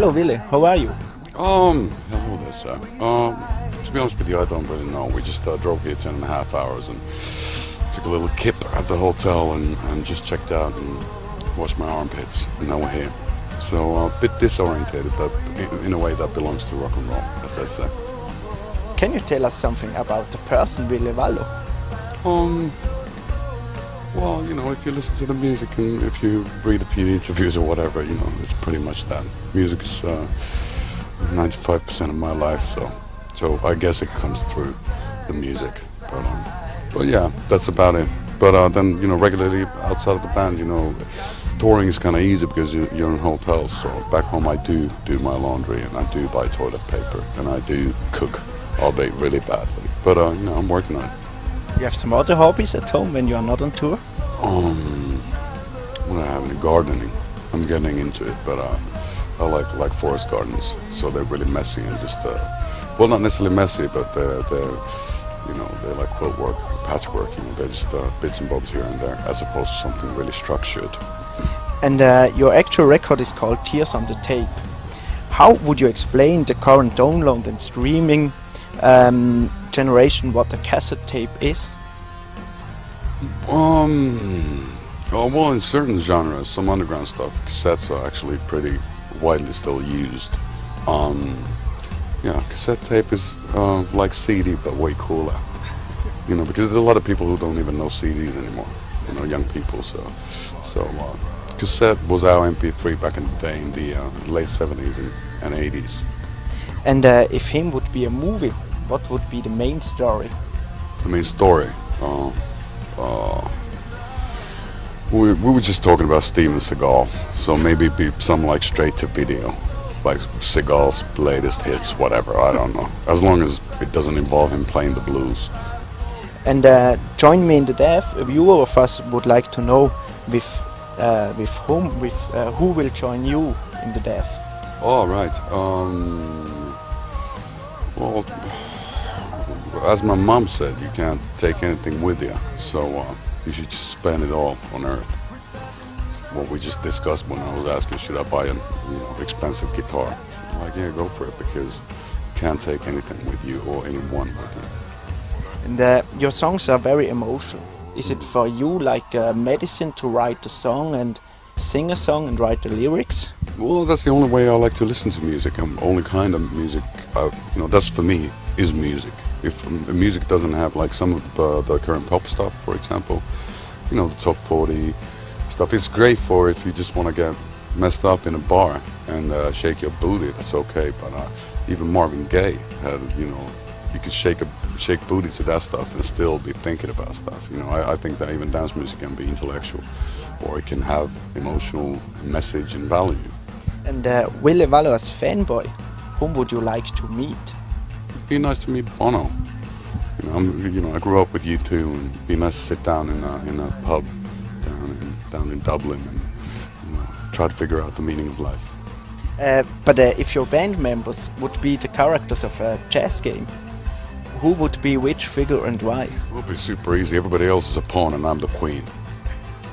Hello, Ville. How are you? Hello there, sir. To be honest with you, I don't really know. We just drove here 10.5 hours and took a little kip at the hotel and just checked out and washed my armpits, and now we're here. So a bit disorientated, but in a way that belongs to rock and roll, as they say. Can you tell us something about the person Ville Valo? Well, if you listen to the music and if you read a few interviews or whatever, it's pretty much that. Music is 95% of my life, so I guess it comes through the music. But yeah, that's about it. But then, regularly outside of the band, touring is kind of easy because you're in hotels. So back home I do my laundry and I do buy toilet paper and I do cook, albeit really badly. But I'm working on it. You have some other hobbies at home when you are not on tour? When I have any gardening, I'm getting into it, but I like forest gardens, so they're really messy and just well, not necessarily messy, but they're like quilt work, patchwork. They're just bits and bobs here and there, as opposed to something really structured. And your actual record is called Tears on the Tape. How would you explain the current download and streaming generation, what a cassette tape is? Well, in certain genres, some underground stuff, cassettes are actually pretty widely still used. Cassette tape is like CD, but way cooler. Because there's a lot of people who don't even know CDs anymore. Young people. So cassette was our MP3 back in the day, in the late 70s and 80s. And if him would be a movie, what would be the main story? The main story? We were just talking about Steven Seagal, so maybe it'd be something like straight to video, like Seagal's latest hits, whatever, I don't know. As long as it doesn't involve him playing the blues. And join me in the death. A viewer of us would like to know who will join you in the death. Oh, right. Well, as my mom said, you can't take anything with you, so you should just spend it all on Earth. What we just discussed when I was asking, should I buy an expensive guitar? I'm like, yeah, go for it, because you can't take anything with you or anyone with you. And your songs are very emotional. Is it for you like medicine to write a song and sing a song and write the lyrics? Well, that's the only way I like to listen to music. Only kind of music, that's for me, is music. If music doesn't have like some of the current pop stuff, for example, the top 40 stuff, it's great for if you just want to get messed up in a bar and shake your booty, that's okay. But even Marvin Gaye had, you could shake booty to that stuff and still be thinking about stuff. I think that even dance music can be intellectual, or it can have emotional message and value. And Ville Valo as fanboy, whom would you like to meet? It'd be nice to meet Bono. I grew up with U2, and it'd be nice to sit down in a pub down in Dublin and try to figure out the meaning of life. But if your band members would be the characters of a chess game, who would be which figure and why? It would be super easy. Everybody else is a pawn and I'm the queen.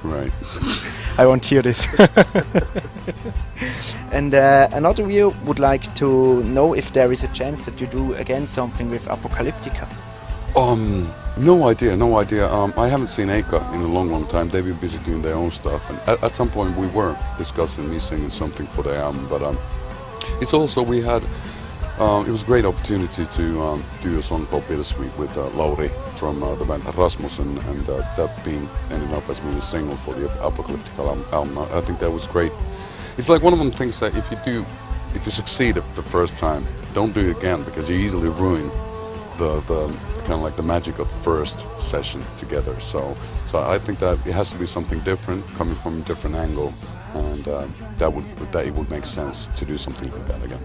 Right. I want to hear this. And another viewer would like to know if there is a chance that you do again something with Apocalyptica. No idea. I haven't seen Aka in a long time. They've been busy doing their own stuff, and at some point we were discussing me singing something for their album, but it's also it was a great opportunity to do a song called Bittersweet with Lauri from the band Rasmus, and that ended up as being a single for the Apocalyptica album. I think that was great. It's like one of them things that if you succeed the first time, don't do it again, because you easily ruin the kind of like the magic of the first session together. So I think that it has to be something different, coming from a different angle, and that it would make sense to do something like that again.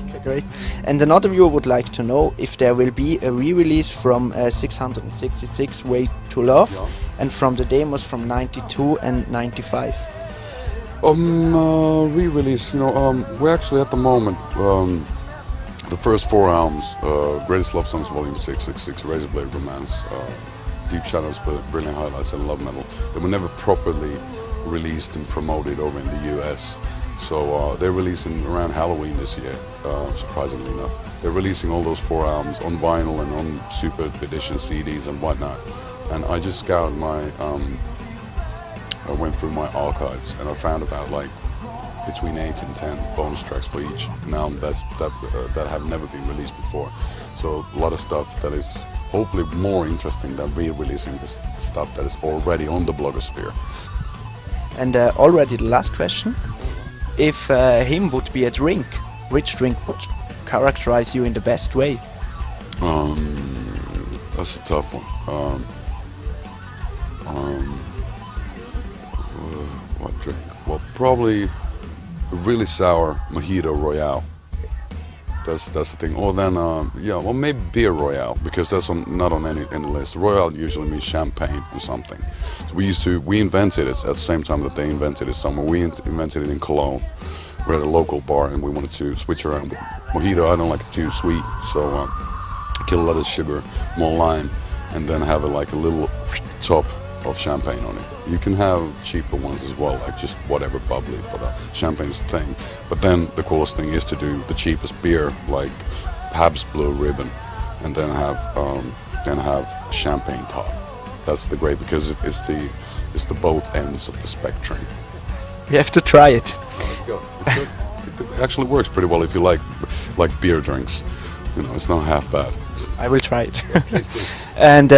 Okay, great. And another viewer would like to know if there will be a re-release from 666 Way to Love, yeah, and from the demos from 92 and 95. Re-release, we're actually at the moment, the first 4 albums, Greatest Love Songs Volume 666, Razorblade Romance, Deep Shadows, Brilliant Highlights, and Love Metal, they were never properly released and promoted over in the US. So they're releasing around Halloween this year, surprisingly enough. They're releasing all those 4 albums on vinyl and on super edition CDs and whatnot. And I just scoured I went through my archives and I found about like between 8 and 10 bonus tracks for each album that have never been released before. So a lot of stuff that is hopefully more interesting than re-releasing this stuff that is already on the blogosphere. And already the last question. If him would be a drink, which drink would characterize you in the best way? That's a tough one. What drink? Well, probably a really sour mojito royale. That's the thing. Or then, yeah, well, maybe beer royale, because that's not on any list. Royale usually means champagne or something. So we invented it at the same time that they invented it somewhere. We invented it in Cologne. We're at a local bar and we wanted to switch around. Mojito, I don't like it too sweet, so kill a lot of sugar, more lime, and then have like a little top of champagne on it. You can have cheaper ones as well, like just whatever bubbly, but champagne's the thing. But then the coolest thing is to do the cheapest beer, like Pabst Blue Ribbon, and then have champagne top. That's the great, because it's the both ends of the spectrum. We have to try it. It's good. It actually works pretty well if you like beer drinks. You know, it's not half bad. I will try it. Yeah, please do. And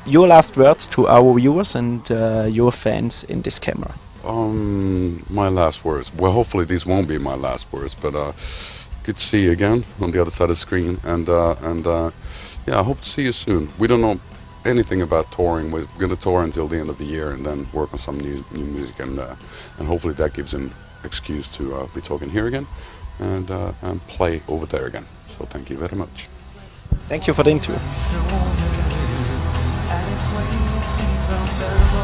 your last words to our viewers and your fans in this camera. My last words. Well, hopefully these won't be my last words, but good to see you again on the other side of the screen. And yeah, I hope to see you soon. We don't know anything about touring. We're going to tour until the end of the year and then work on some new music, and hopefully that gives an excuse to be talking here again and play over there again. So thank you very much. Thank you for the interview. And it's when you see something